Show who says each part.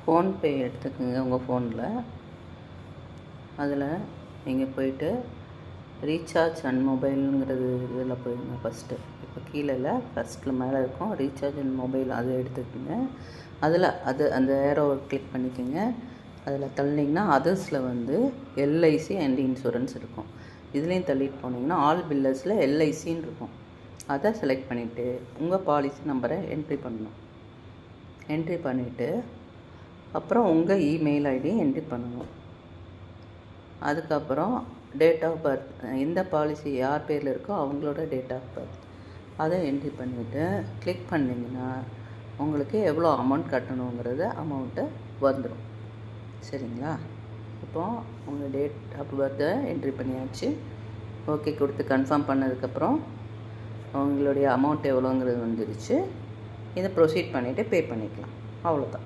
Speaker 1: PhonePe எடுத்துக்கோங்க உங்கள் ஃபோனில். அதில் நீங்கள் போய்ட்டு ரீசார்ஜ் அண்ட் மொபைலுங்கிறது இதில் போயிடுங்க ஃபஸ்ட்டு. இப்போ கீழே ஃபஸ்ட்டில் மேலே இருக்கும் ரீசார்ஜ் அண்ட் மொபைல், அதை எடுத்துக்கோங்க. அதில் அந்த ஏரோவை கிளிக் பண்ணிக்கோங்க. அதில் தள்ளினீங்கன்னா அதர்ஸில் வந்து எல்ஐசி அண்ட் இன்சூரன்ஸ் இருக்கும். இதுலேயும் தள்ளிட்டு போனீங்கன்னா ஆல் பில்லர்ஸில் எல்ஐசின்னு இருக்கும். அதை செலக்ட் பண்ணிவிட்டு உங்கள் பாலிசி நம்பரை என்ட்ரி பண்ணணும். என்ட்ரி பண்ணிவிட்டு அப்புறம் உங்கள் இமெயில் ஐடி என்ட்ரி பண்ணணும். அதுக்கப்புறம் டேட் ஆஃப் பர்த், எந்த பாலிசி யார் பேரில் இருக்கோ அவங்களோட டேட் ஆஃப் பர்த் அதை என்ட்ரி பண்ணிவிட்டு கிளிக் பண்ணிங்கன்னா உங்களுக்கு எவ்வளோ அமௌண்ட் கட்டணுங்கிறத அமௌண்ட்டை வந்துடும். சரிங்களா? இப்போது உங்கள் டேட் ஆஃப் பர்த்தை என்ட்ரி பண்ணியாச்சு. ஓகே கொடுத்து கன்ஃபார்ம் பண்ணதுக்கப்புறம் உங்களுடைய அமௌண்ட் எவ்வளோங்கிறது வந்துடுச்சு. இதை ப்ரொசீட் பண்ணிவிட்டு பே பண்ணிக்கலாம். அவ்வளோதான்.